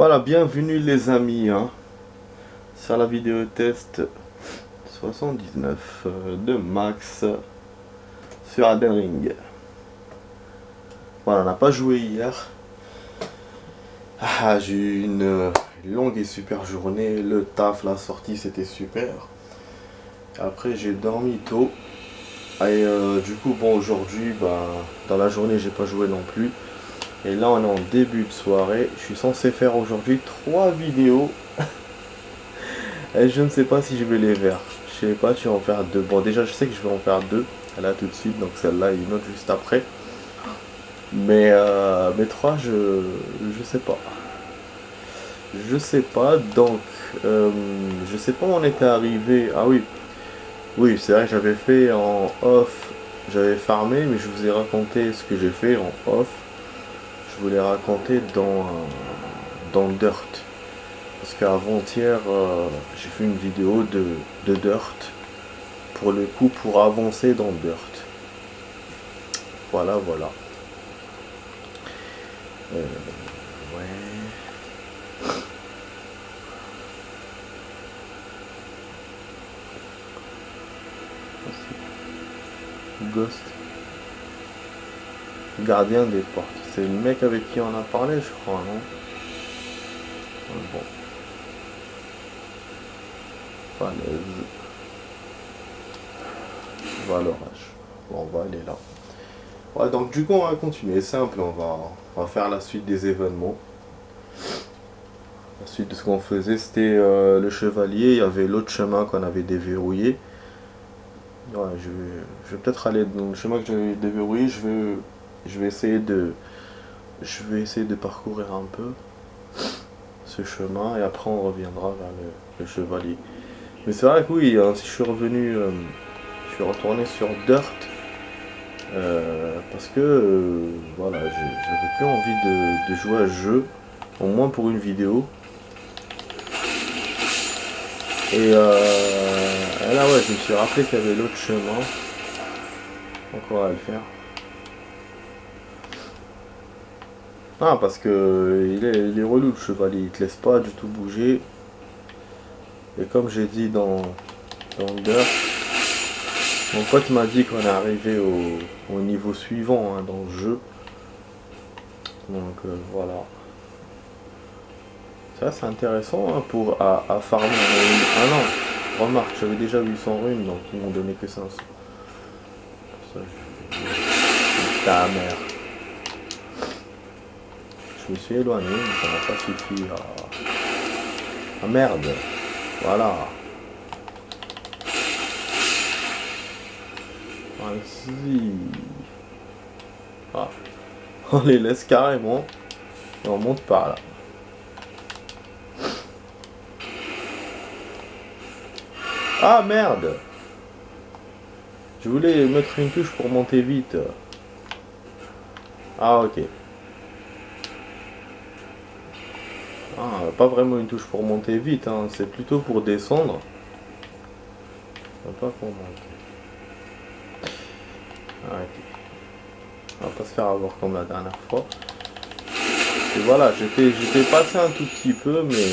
Voilà, bienvenue les amis sur la vidéo test 79 de Max sur Elden Ring. Voilà, on n'a pas joué hier. J'ai eu une longue et super journée. Le taf, la sortie, c'était super. Après, j'ai dormi tôt. Et du coup, bon, aujourd'hui, dans la journée, j'ai pas joué non plus. Et là, on est en début de soirée. Je suis censé faire aujourd'hui 3 vidéos. Et je ne sais pas si je vais les faire. Je sais pas, tu vas en faire 2. Bon, déjà, je sais que je vais en faire 2. Là, tout de suite. Donc, celle-là et une autre juste après. Mais 3, je sais pas. Je sais pas. Donc, je sais pas où on était arrivé. Ah oui. Oui, c'est vrai que j'avais fait en off. J'avais farmé, mais je vous ai raconté ce que j'ai fait en off. Je vous l'ai raconté dans Dirt. Parce qu'avant-hier, j'ai fait une vidéo de Dirt. Pour le coup, pour avancer dans Dirt. Voilà, voilà. Ouais. Ghost. Gardien des portes. C'est le mec avec qui on a parlé, je crois, non? Bon. Falaise. Valorage. Bon, on va aller là. Ouais, donc du coup, on va continuer. Simple, on va faire la suite des événements. La suite de ce qu'on faisait, c'était le chevalier. Il y avait l'autre chemin qu'on avait déverrouillé. Ouais, je vais peut-être aller dans le chemin que j'avais déverrouillé. Je vais essayer de parcourir un peu ce chemin et après on reviendra vers le chevalier. Mais c'est vrai que oui, si je suis revenu, je suis retourné sur Dirt parce que voilà, j'avais plus envie de jouer à ce jeu, au moins pour une vidéo. Et là ouais, je me suis rappelé qu'il y avait l'autre chemin. Donc on va le faire. Ah, parce que il est relou le chevalier, il te laisse pas du tout bouger. Et comme j'ai dit dans Dirt, mon pote m'a dit qu'on est arrivé au niveau suivant dans le jeu. Donc voilà. Ça c'est intéressant pour à farmer. Ah non, remarque, j'avais déjà 800 runes, donc ils m'ont donné que 500. Ça, ta mère. Je me suis éloigné, mais ça n'a pas suffi. Ah merde. Voilà. Vas-y. Ah. On les laisse carrément. Et on monte par là. Ah merde. Je voulais mettre une touche pour monter vite. Ah ok. Ah, pas vraiment une touche pour monter vite, hein. C'est plutôt pour descendre. Pas pour monter. Ah, ok. On va pas se faire avoir comme la dernière fois. Et voilà, j'étais passé un tout petit peu, mais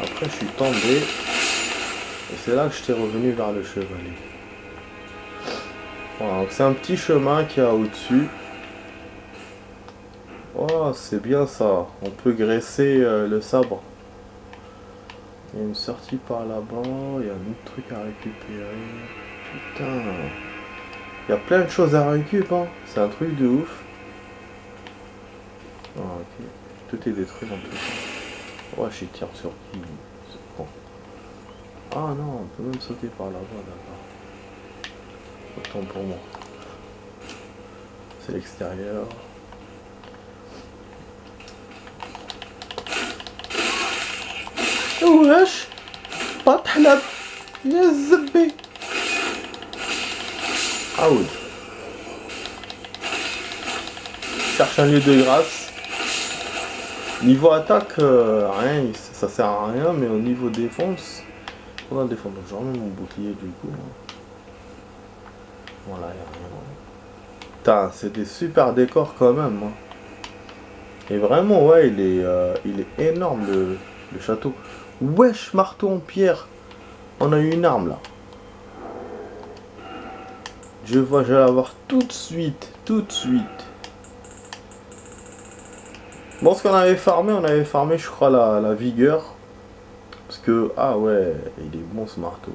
après je suis tombé. Et c'est là que j'étais revenu vers le chevalier. Voilà, donc c'est un petit chemin qu'il y a au-dessus. Oh, c'est bien ça. On peut graisser le sabre. Il y a une sortie par là-bas. Il y a un autre truc à récupérer. Putain. Il y a plein de choses à récupérer. Hein. C'est un truc de ouf. Ah, ok. Tout est détruit en plus. Ouais, je tire sur qui? Bon. Ah non, on peut même sauter par là-bas, d'accord. Autant pour moi. C'est l'extérieur. wesh pas تحلب يا الزبي. Ah oui. Cherche un lieu de grâce. Niveau attaque, rien, ça sert à rien, mais au niveau défense, on va défendre. Je remets mon bouclier du coup. Voilà, y a rien. Putain, c'est des super décors quand même. Hein. Et vraiment, ouais, il est énorme le château. Wesh, marteau en pierre. On a eu une arme là. Je vois, je vais l'avoir tout de suite. Tout de suite. Bon, ce qu'on avait farmé, je crois, la vigueur. Parce que, ah ouais, il est bon ce marteau.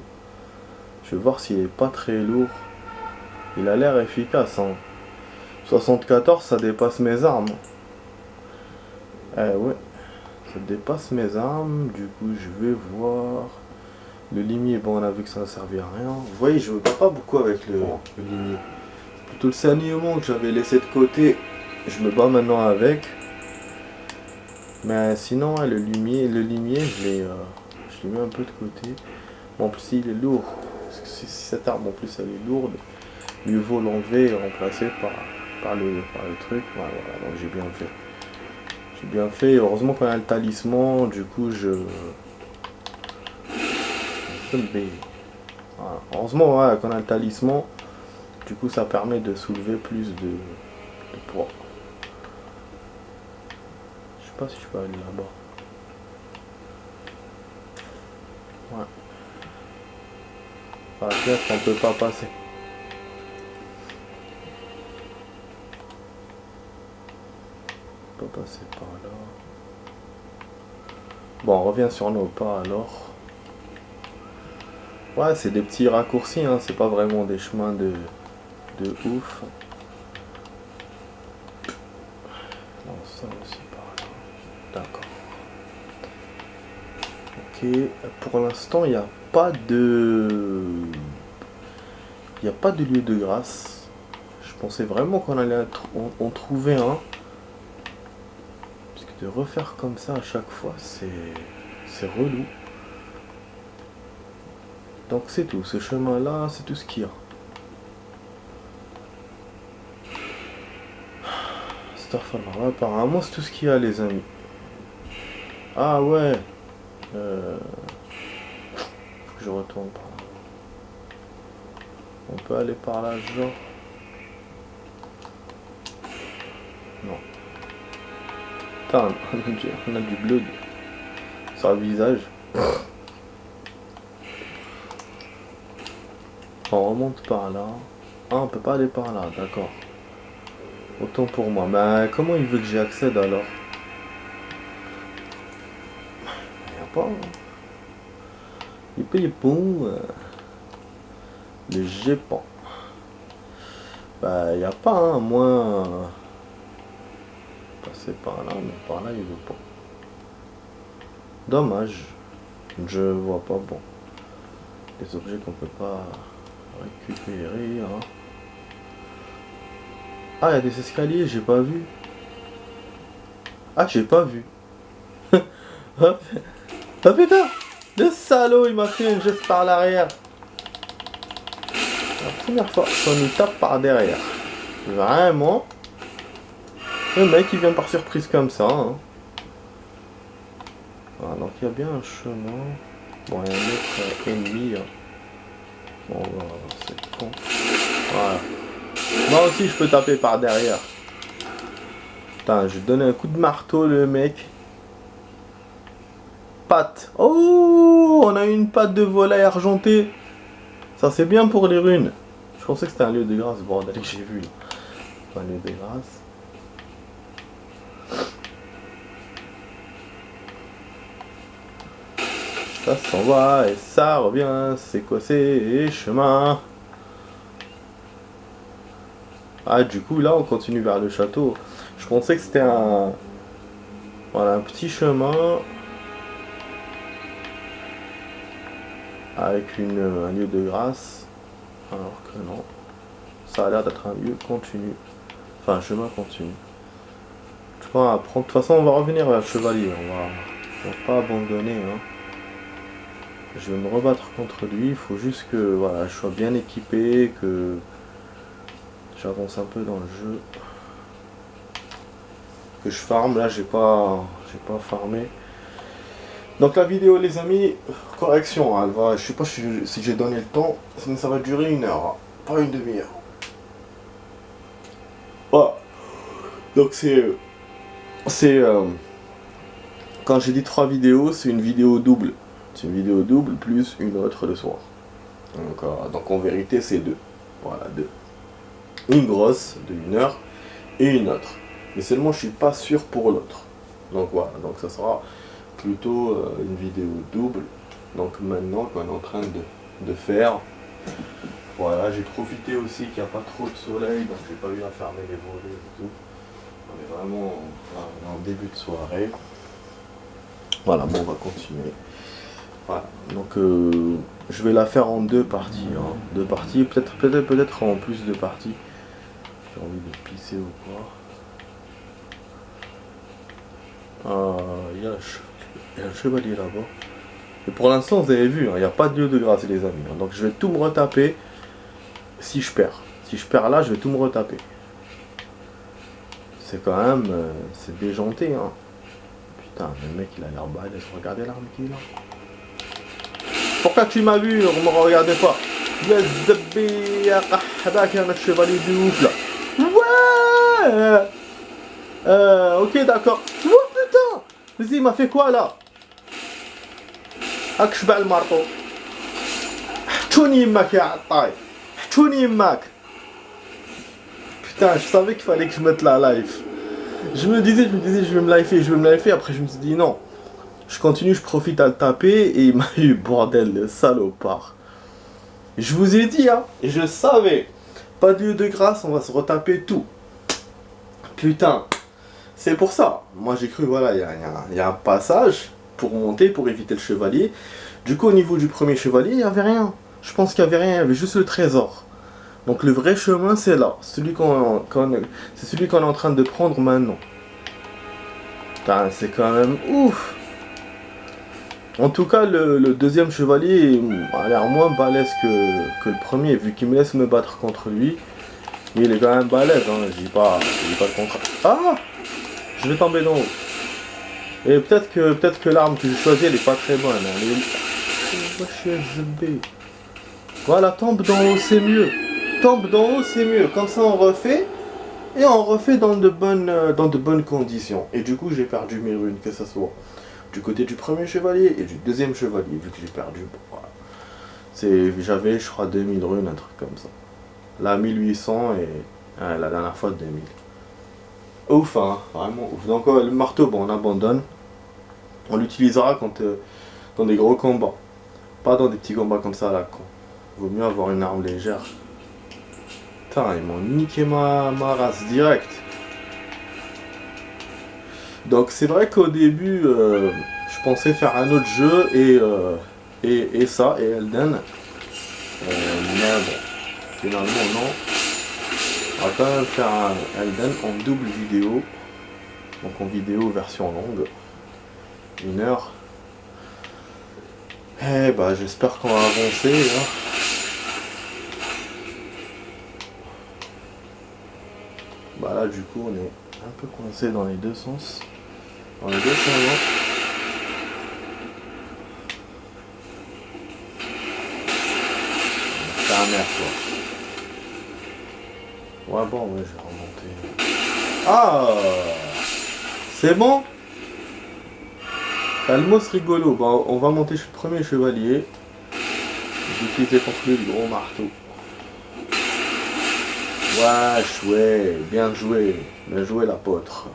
Je vais voir s'il est pas très lourd. Il a l'air efficace, hein. 74, ça dépasse mes armes. Eh ouais, ça dépasse mes armes. Du coup, je vais voir. Le limier, bon, on a vu que ça ne servait à rien. Vous voyez, je ne me bats pas beaucoup avec le limier. C'est plutôt le saignement que j'avais laissé de côté. Je me bats maintenant avec. Mais sinon, ouais, le limier, je l'ai mis un peu de côté. Bon, en plus, il est lourd. Parce que si cette arme, en plus, elle est lourde, mieux vaut l'enlever et remplacer par le truc. Voilà, voilà, donc j'ai bien fait. J'ai bien fait. Heureusement qu'on a le talisman. Du coup, voilà. Heureusement, ouais, qu'on a le talisman. Du coup, ça permet de soulever plus de poids. Je sais pas si je peux aller là-bas. Ouais. Par la fenêtre, on peut pas passer. On peut passer par là. Bon, on revient sur nos pas alors. Ouais, c'est des petits raccourcis, hein. C'est pas vraiment des chemins de ouf. Non, ça aussi par là. D'accord. Ok, pour l'instant, il n'y a pas de... Il n'y a pas de lieu de grâce. Je pensais vraiment qu'on allait en trouver un. Parce que de refaire comme ça à chaque fois, c'est relou. Donc c'est tout, ce chemin-là, c'est tout ce qu'il y a. Starfall, apparemment c'est tout ce qu'il y a les amis. Ah ouais. Faut que je retourne par là. On peut aller par là, genre. Non. Putain, on a du blood sur le visage. On remonte par là. Ah, on peut pas aller par là, d'accord. Autant pour moi. Mais comment il veut que j'y accède alors? Il n'y a pas. Il paye bon. Le GEPAN. Bah, il n'y a pas, hein, moins. Passer par là, mais par là, il veut pas. Dommage. Je vois pas, bon. Des objets qu'on peut pas récupérer, hein. Ah, il y a des escaliers, j'ai pas vu. Ah, j'ai pas vu. Ah putain! Le salaud, il m'a fait un geste par l'arrière. La première fois qu'on nous tape par derrière. Vraiment. Le mec, il vient par surprise comme ça. Hein. Voilà, donc il y a bien un chemin. Bon, il y a un autre ennemi. Hein. Bon, c'est con. Voilà. Moi aussi, je peux taper par derrière. Putain, je vais donner un coup de marteau, le mec. Patte. Oh, on a une patte de volaille argentée. Ça, c'est bien pour les runes. Je pensais que c'était un lieu de grâce, bordel, que j'ai vu. Là. Un lieu de grâce. Ça s'en va et ça revient. C'est quoi ces chemins? Ah, du coup, là, on continue vers le château. Je pensais que c'était un... Voilà, un petit chemin. Avec un lieu de grâce. Alors que non. Ça a l'air d'être un lieu continu. Enfin, un chemin continu. Je pense à prendre... De toute façon, on va revenir vers le chevalier. On va pas abandonner. Hein. Je vais me rebattre contre lui. Il faut juste que voilà, je sois bien équipé. Que j'avance un peu dans le jeu. Que je farme. Là, j'ai pas farmé. Donc la vidéo les amis, correction, hein, elle va, je sais pas si j'ai donné le temps, mais ça va durer 1 heure, hein, pas une demi-heure. Voilà. Donc c'est c'est... quand j'ai dit 3 vidéos, c'est une vidéo double. C'est une vidéo double plus une autre le soir. Donc en vérité, c'est 2. Voilà, 2. Une grosse de 1 heure et une autre. Mais seulement, je suis pas sûr pour l'autre. Donc voilà, donc ça sera plutôt une vidéo double. Donc maintenant qu'on est en train de faire, voilà, j'ai profité aussi qu'il n'y a pas trop de soleil, donc j'ai pas eu à fermer les volets et tout. On est vraiment en début de soirée. Voilà, bon, on va continuer. Voilà, donc je vais la faire en 2 parties. Hein. 2 parties, peut-être en plus de parties. J'ai envie de pisser ou quoi. Il y a le chevalier là-bas. Et pour l'instant, vous avez vu, il n'y a pas de lieu de grâce, les amis. Hein. Donc je vais tout me retaper si je perds. Si je perds là, je vais tout me retaper. C'est quand même... c'est déjanté, hein. Putain, le mec, il a l'air balèze. Regardez l'arme qu'il a. Pourquoi tu m'as vu? Ne me regardez pas. Ya zabbi, ya qahbak, ya notre chevalier du ouf, là. Ouais. Ok, d'accord. Oh putain. Vas-y, il m'a fait quoi, là? Akshba al-marto. Chouni mak ya atay. Chouni mak. Putain, je savais qu'il fallait que je mette la live. Je me disais, je vais me lifer. Après, je me suis dit, non. Je continue, je profite à le taper. Et il m'a eu, bordel, le salopard. Je vous ai dit, hein. Et je savais. Pas de lieu de grâce, on va se retaper tout. Putain. C'est pour ça. Moi, j'ai cru, voilà, il y a un passage pour monter, pour éviter le chevalier. Du coup, au niveau du premier chevalier, il n'y avait rien. Je pense qu'il n'y avait rien, il y avait juste le trésor. Donc le vrai chemin, c'est là. C'est celui qu'on est en train de prendre maintenant. Putain, c'est quand même ouf. En tout cas, le deuxième chevalier a l'air moins balèze que le premier, vu qu'il me laisse me battre contre lui. Mais il est quand même balèze, hein. Je dis pas le contraire. Ah! Je vais tomber d'en haut. Et peut-être que l'arme que j'ai choisie, elle est pas très bonne. Voilà, tombe d'en haut, c'est mieux. Tombe d'en haut, c'est mieux. Comme ça, on refait. Et on refait dans de bonnes conditions. Et du coup, j'ai perdu mes runes, que ce soit du côté du premier chevalier et du deuxième chevalier, vu que j'ai perdu. Voilà. J'avais, je crois, 2000 runes, un truc comme ça. Là, 1800 et la dernière fois, 2000. Ouf, hein, vraiment ouf. Donc, le marteau, bon, on abandonne. On l'utilisera quand dans des gros combats. Pas dans des petits combats comme ça, là, con. Vaut mieux avoir une arme légère. Putain, ils m'ont niqué ma race direct. Donc c'est vrai qu'au début, je pensais faire un autre jeu et ça, et Elden. Mais bon, finalement non. On va quand même faire un Elden en double vidéo. Donc en vidéo version longue. 1 heure. Eh bah j'espère qu'on va avancer. Hein. Bah là du coup on est un peu coincé dans les deux sens. Dans les deux chemins. C'est un merde quoi. Ouais bon ouais je vais remonter. Ah, c'est bon. Calmos rigolo. Bon, on va monter chez le premier chevalier. Je vais utiliser contre lui le gros marteau. Ouais, bien joué l'apôtre.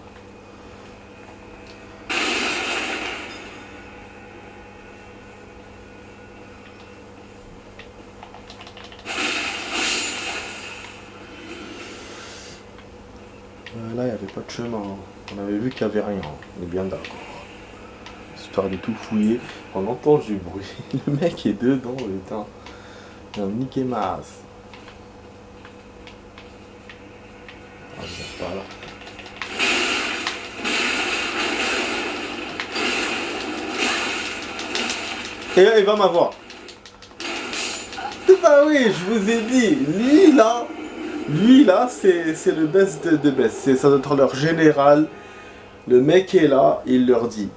Là, il n'y avait pas de chemin. On avait vu qu'il n'y avait rien. On est bien d'accord. Histoire de tout fouiller. On entend du bruit. Le mec est dedans, putain. Il a niqué ma race. Ah, je pas là. Et là, il va m'avoir. Bah oui, je vous ai dit. Lui là, c'est le best de best. C'est ça doit être leur général. Le mec est là, il leur dit.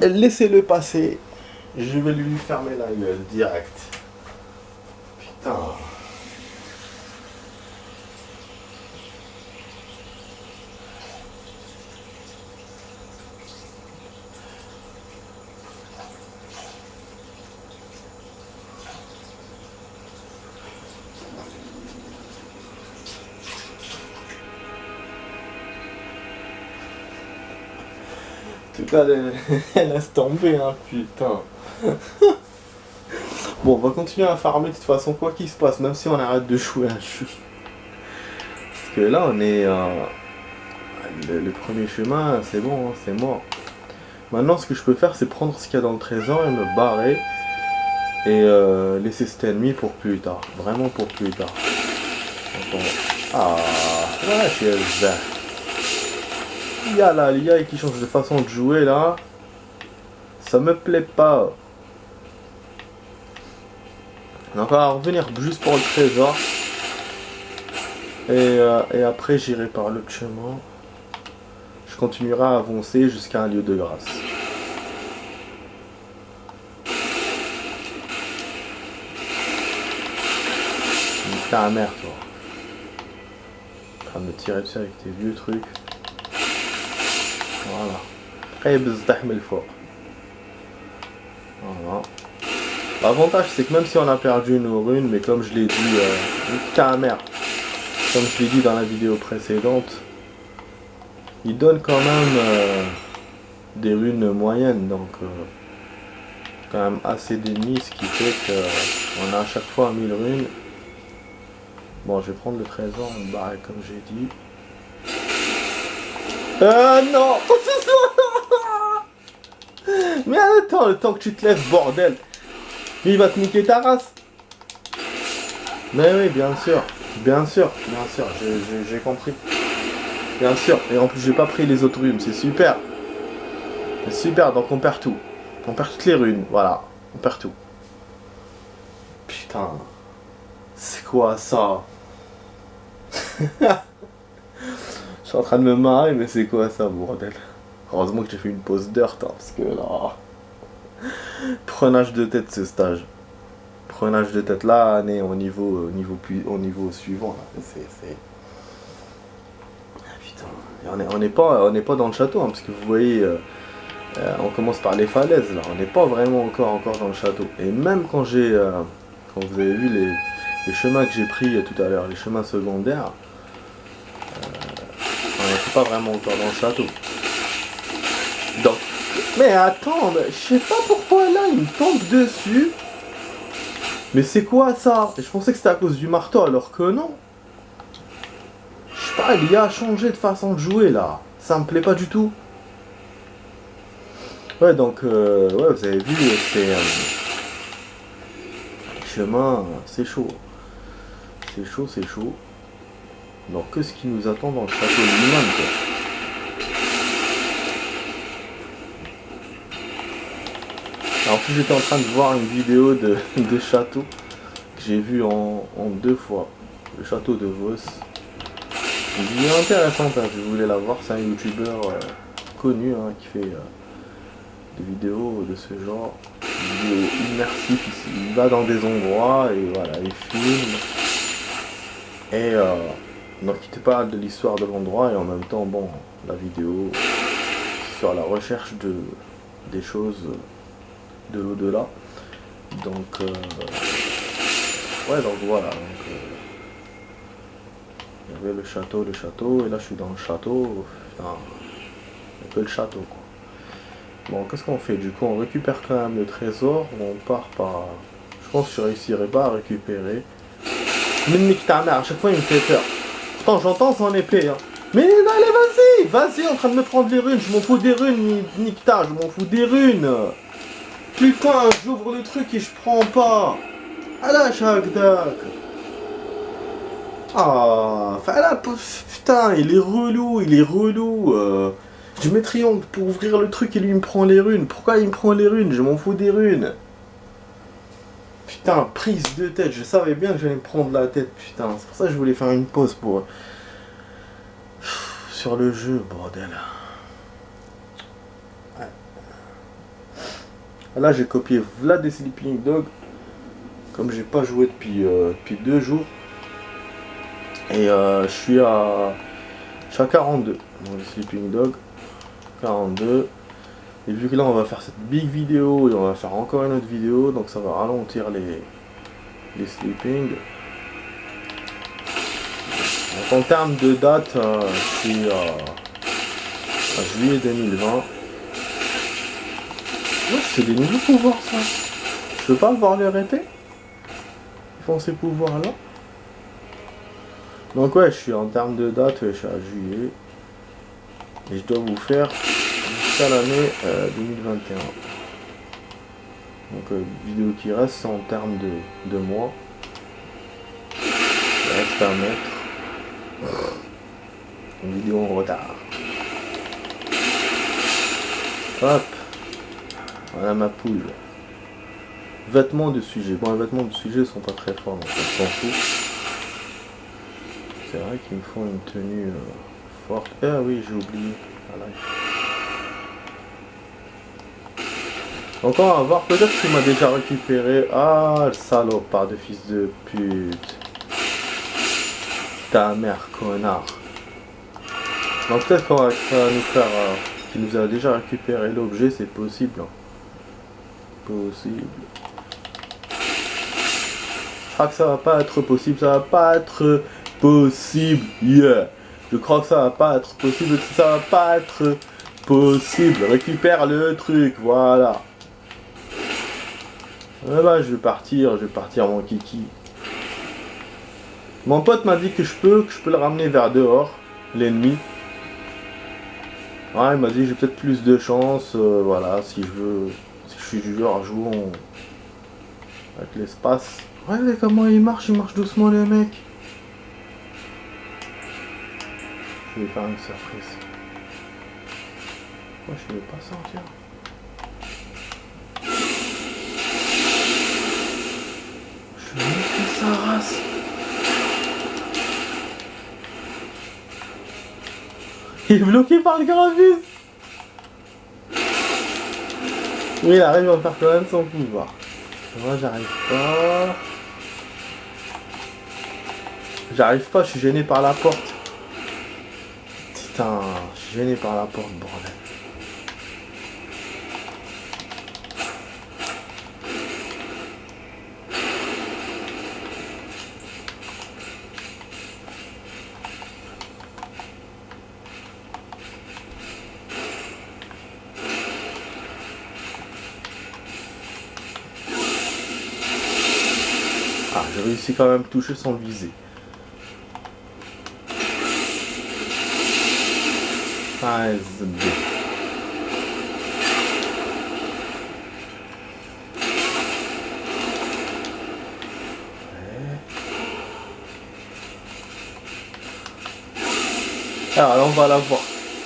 Laissez-le passer. Je vais lui fermer la gueule direct. Putain. cas, laisse tomber, hein, putain. Bon, on va continuer à farmer de toute façon, quoi qu'il se passe, même si on arrête de jouer à jeu. Parce que là, on est... le premier chemin, c'est bon, hein, c'est mort. Maintenant, ce que je peux faire, c'est prendre ce qu'il y a dans le trésor et me barrer. Et laisser cet ennemi pour plus tard. Vraiment pour plus tard. Donc, ah, ouais, c'est ça. Il y a là, l'IA qui change de façon de jouer là. Ça me plaît pas. Donc on va revenir juste pour le trésor. Et après j'irai par l'autre chemin. Je continuerai à avancer jusqu'à un lieu de grâce. Ta mère toi. En train de me tirer dessus avec tes vieux trucs. Voilà. Voilà. L'avantage c'est que même si on a perdu nos runes, mais comme je l'ai dit, ta mère. Comme je l'ai dit dans la vidéo précédente, il donne quand même des runes moyennes, donc quand même assez d'ennemis, ce qui fait qu'on a à chaque fois 1000 runes. Bon, je vais prendre le trésor, me barrer comme j'ai dit. Non. Mais attends, le temps que tu te lèves, bordel. Lui, il va te niquer ta race. Mais oui, bien sûr, j'ai compris. Bien sûr, et en plus j'ai pas pris les autres runes, c'est super. C'est super, donc on perd tout. On perd toutes les runes, voilà. On perd tout. Putain. C'est quoi ça? Je suis en train de me marrer, mais c'est quoi ça, bordel? Heureusement que j'ai fait une pause d'heure, parce que là... Prenage de tête ce stage. Prenage de tête là, on est au niveau suivant là. C'est... Ah, putain. On n'est pas dans le château, hein, parce que vous voyez, on commence par les falaises là. On n'est pas vraiment encore dans le château. Et même quand j'ai, quand vous avez vu les chemins que j'ai pris tout à l'heure, les chemins secondaires, on n'était pas vraiment encore dans le château. Donc, mais attends, je sais pas pourquoi là il me tombe dessus. Mais c'est quoi ça? Je pensais que c'était à cause du marteau alors que non. Je sais pas, l'IA a changé de façon de jouer là. Ça me plaît pas du tout. Ouais, donc, ouais, vous avez vu, c'est... chemin, c'est chaud. C'est chaud. Donc, qu'est-ce qui nous attend dans le château lui-même, quoi? En plus, j'étais en train de voir une vidéo de château que j'ai vu en 2 fois. Le château de Vos. Une vidéo intéressante, hein, si vous voulez la voir. C'est un youtubeur connu hein, qui fait des vidéos de ce genre. Des vidéos immersives ici. Il va dans des endroits et voilà, il filme. Et donc il te parle de l'histoire de l'endroit et en même temps, bon, la vidéo sur la recherche des choses de l'au-delà. Donc ouais, donc voilà, donc, il y avait le château, et là je suis dans le château, enfin, un peu le château quoi. Bon, qu'est-ce qu'on fait du coup? On récupère quand même le trésor, on part par... Je pense que je réussirai pas à récupérer. Mais nique ta mère, à chaque fois il me fait peur. Pourtant j'entends son épée, hein. Mais allez, vas-y, en train de me prendre les runes, je m'en fous des runes, nique ta, je m'en fous des runes. Putain, j'ouvre le truc et je prends pas. Ah là, Chagdak. Ah, enfin là, putain, il est relou. Je mets triangle pour ouvrir le truc et lui il me prend les runes. Pourquoi il me prend les runes? Je m'en fous des runes. Putain, prise de tête, je savais bien que j'allais me prendre la tête, putain. C'est pour ça que je voulais faire une pause pour... sur le jeu, bordel. Là j'ai copié Vlad et Sleeping Dog. Comme j'ai pas joué depuis 2 jours. Et je suis à 42. Donc Sleeping Dog. 42. Et vu que là on va faire cette big vidéo et on va faire encore une autre vidéo. Donc ça va ralentir les sleeping. Donc en termes de date, je suis à juillet 2020. Ouais, c'est des nouveaux pouvoirs ça. Je peux pas voir les répéter. Ils font ces pouvoirs là. Donc ouais, je suis en termes de date, je suis à juillet. Et je dois vous faire jusqu'à l'année 2021. Donc vidéo qui reste en termes de mois. Il reste à mettre une vidéo en retard. Hop. Voilà ma poule. Vêtements de sujet. Bon, les vêtements de sujet sont pas très forts, donc on s'en fout. C'est vrai qu'il me faut une tenue forte. Ah oui, j'ai oublié. Voilà. Donc on va voir, peut-être qu'il m'a déjà récupéré. Ah, le salopard de fils de pute. Ta mère, connard. Donc peut-être qu'on va nous faire... qu'il nous a déjà récupéré l'objet, c'est possible. Possible. Je crois que ça va pas être possible, ça va pas être possible. Yeah. Je crois que ça va pas être possible, ça va pas être possible. Récupère le truc, voilà. Bah, je vais partir mon kiki. Mon pote m'a dit que je peux le ramener vers dehors, l'ennemi. Ouais, il m'a dit que j'ai peut-être plus de chance, voilà, si je suis du genre à jouer avec l'espace. Ouais, mais comment il marche doucement le mec. Je vais faire une surprise. Moi je ne vais pas sortir. Je vais mettre sa race. Il est bloqué par le graphisme. Oui, il arrive à faire quand même son pouvoir. Moi j'arrive pas. J'arrive pas, je suis gêné par la porte. Putain, je suis gêné par la porte, bordel. Ah, j'ai réussi quand même à toucher sans le viser. Ah, c'est bien. Alors on va la voir.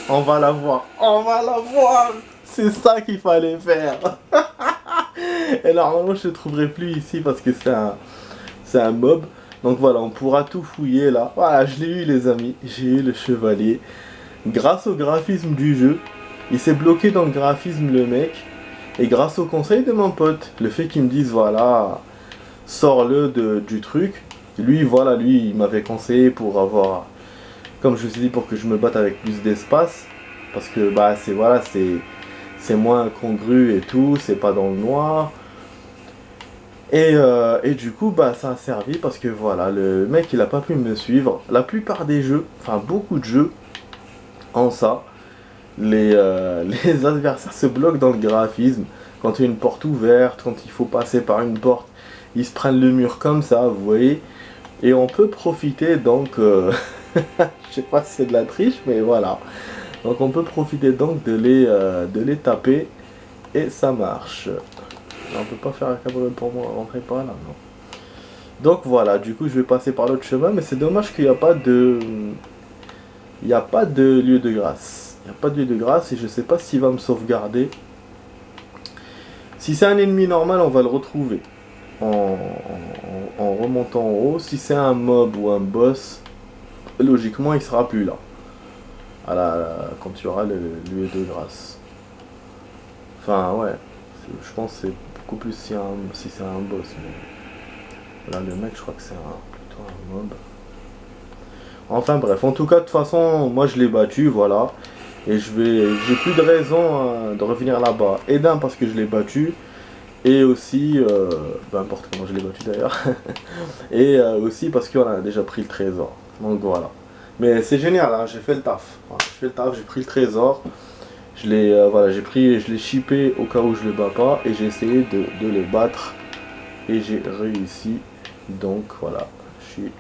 On va la voir. On va la voir. C'est ça qu'il fallait faire. Et normalement je ne trouverai plus ici parce que c'est un mob. Donc voilà, on pourra tout fouiller là. Voilà, je l'ai eu les amis. J'ai eu le chevalier. Grâce au graphisme du jeu, il s'est bloqué dans le graphisme le mec. Et grâce au conseil de mon pote, le fait qu'il me dise voilà, sors-le du truc. Lui, voilà, lui, il m'avait conseillé pour avoir, comme je vous ai dit, pour que je me batte avec plus d'espace. Parce que bah c'est voilà, c'est moins incongru et tout, c'est pas dans le noir. Et du coup bah ça a servi parce que voilà, le mec il a pas pu me suivre. La plupart des jeux, enfin beaucoup de jeux, en ça, les adversaires se bloquent dans le graphisme. Quand il y a une porte ouverte, quand il faut passer par une porte, ils se prennent le mur comme ça, vous voyez. Et on peut profiter donc, je sais pas si c'est de la triche, mais voilà. Donc on peut profiter donc de les taper et ça marche. On peut pas faire un cabaret pour moi, rentrer par là, non. Donc voilà, du coup je vais passer par l'autre chemin, mais c'est dommage qu'il n'y a pas de... Il n'y a pas de lieu de grâce. Il n'y a pas de lieu de grâce et je sais pas s'il va me sauvegarder. Si c'est un ennemi normal, on va le retrouver en remontant en haut. Si c'est un mob ou un boss, logiquement il sera plus là. Quand il y aura le lieu de grâce. Enfin ouais, je pense que c'est beaucoup plus si c'est un boss. Mais... Là le mec je crois que c'est plutôt un mob. Enfin bref, en tout cas de toute façon moi je l'ai battu, voilà. Et j'ai plus de raison de revenir là-bas. Et d'un parce que je l'ai battu. Et aussi, peu importe comment je l'ai battu d'ailleurs. Et aussi parce qu'on a déjà pris le trésor. Donc voilà. Mais c'est génial, hein, j'ai fait le taf. Voilà, j'ai fait le taf, j'ai pris le trésor. voilà, je l'ai shippé au cas où je le bats pas et j'ai essayé de le battre et j'ai réussi. Donc voilà, j'ai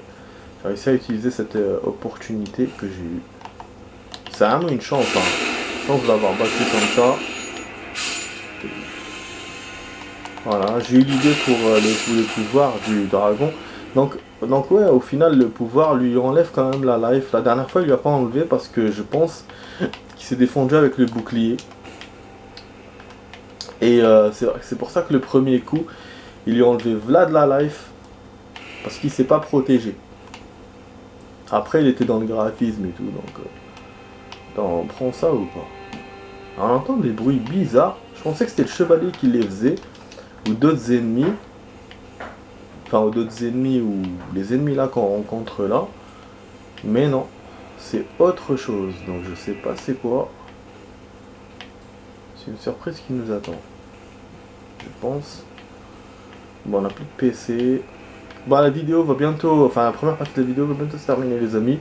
réussi à utiliser cette opportunité que j'ai eue. C'est vraiment une chance, hein. Chance d'avoir battu comme ça. Voilà, j'ai eu l'idée pour le pouvoir du dragon. Donc ouais, au final, le pouvoir lui enlève quand même la life. La dernière fois, il lui a pas enlevé parce que je pense qu'il s'est défendu avec le bouclier. Et c'est pour ça que le premier coup, il lui a enlevé Vlad la life parce qu'il s'est pas protégé. Après, il était dans le graphisme et tout, donc... on prend ça ou pas? Alors, on entend des bruits bizarres. Je pensais que c'était le chevalier qui les faisait. Ou d'autres ennemis. Enfin, ou d'autres ennemis, ou les ennemis là qu'on rencontre là. Mais non. C'est autre chose. Donc, je sais pas c'est quoi. C'est une surprise qui nous attend. Je pense. Bon, on n'a plus de PC. Bon, la vidéo va bientôt... Enfin, la première partie de la vidéo va bientôt se terminer, les amis.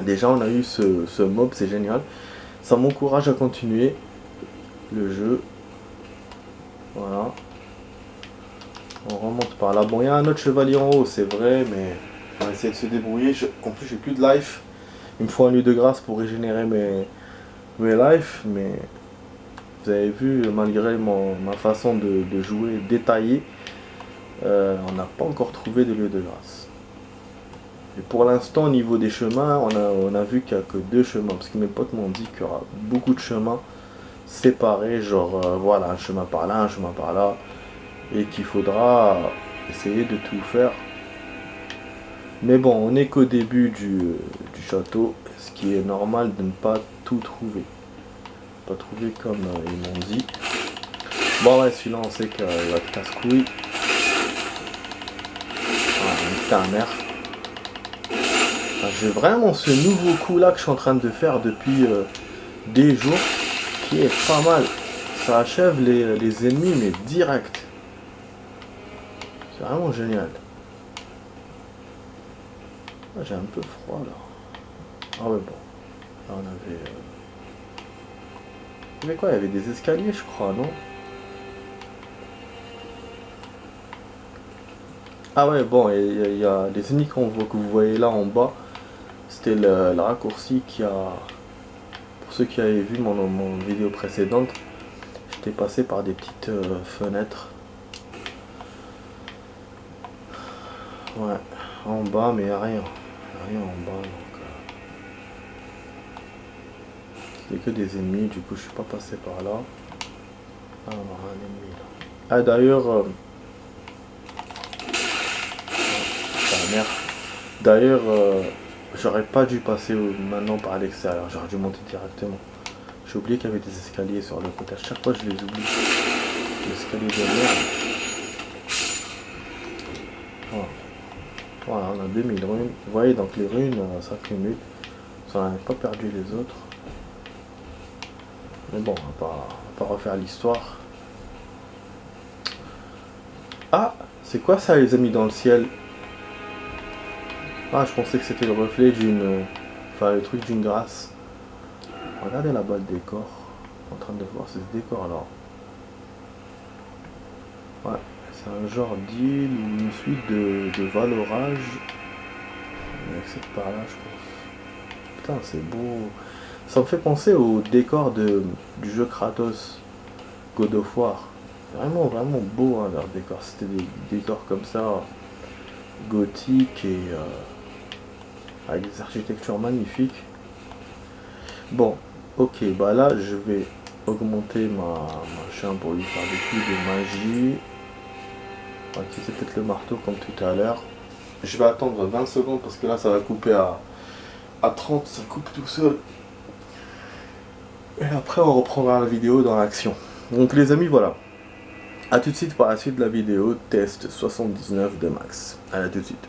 Déjà, on a eu ce mob, c'est génial. Ça m'encourage à continuer le jeu. Voilà. On remonte par là. Bon, il y a un autre chevalier en haut, c'est vrai, mais on va essayer de se débrouiller. En plus, j'ai plus de life. Il me faut un lieu de grâce pour régénérer mes life, mais vous avez vu, malgré ma façon de jouer détaillée, on n'a pas encore trouvé de lieu de grâce. Et pour l'instant, au niveau des chemins, on a vu qu'il n'y a que 2 chemins, parce que mes potes m'ont dit qu'il y aura beaucoup de chemins séparés, genre voilà, un chemin par là, un chemin par là, et qu'il faudra essayer de tout faire. Mais bon, on n'est qu'au début du château, ce qui est normal de ne pas tout trouver. Pas trouver comme ils m'ont dit. Bon ouais, celui-là on sait qu'il va te casse-couille. Voilà, ta mère. J'ai vraiment ce nouveau coup là que je suis en train de faire depuis des jours, qui est pas mal. Ça achève les ennemis mais direct. C'est vraiment génial. Ah, j'ai un peu froid là. Ah ouais bon. Là on avait... Il y avait quoi? Il y avait des escaliers je crois, non? Ah ouais bon, il y a les ennemis que vous voyez là en bas. C'était le raccourci qui a... Pour ceux qui avaient vu mon vidéo précédente, j'étais passé par des petites fenêtres. Ouais, en bas mais il n'y a rien. Il n'y a rien en bas donc... C'était que des ennemis, du coup je suis pas passé par là. Ah on aura un ennemi là. Ah d'ailleurs... merde. D'ailleurs... J'aurais pas dû passer maintenant par l'extérieur, j'aurais dû monter directement. J'ai oublié qu'il y avait des escaliers sur le côté, à chaque fois je les oublie. Les escaliers de merde. Voilà. Voilà, on a 2000 runes. Vous voyez, donc les runes s'accumulent. Ça n'avait pas perdu les autres. Mais bon, on va pas refaire l'histoire. Ah, c'est quoi ça les amis dans le ciel? Ah, je pensais que c'était le reflet d'une... Enfin, le truc d'une grâce. Regardez là-bas le décor. En train de voir ce décor-là. Ouais, c'est un genre d'île ou une suite de valorage. On accède par là, je pense. Putain, c'est beau. Ça me fait penser au décor du jeu Kratos, God of War. Vraiment, vraiment beau, hein, leur décor. C'était des décors comme ça, gothiques et... avec des architectures magnifiques. Bon, ok, bah là je vais augmenter ma machin pour lui faire des coups de magie. On va utiliser peut-être le marteau comme tout à l'heure. Je vais attendre 20 secondes parce que là ça va couper à 30, ça coupe tout seul. Et après on reprendra la vidéo dans l'action. Donc les amis, voilà. A tout de suite pour la suite de la vidéo, test 79 de max. A tout de suite.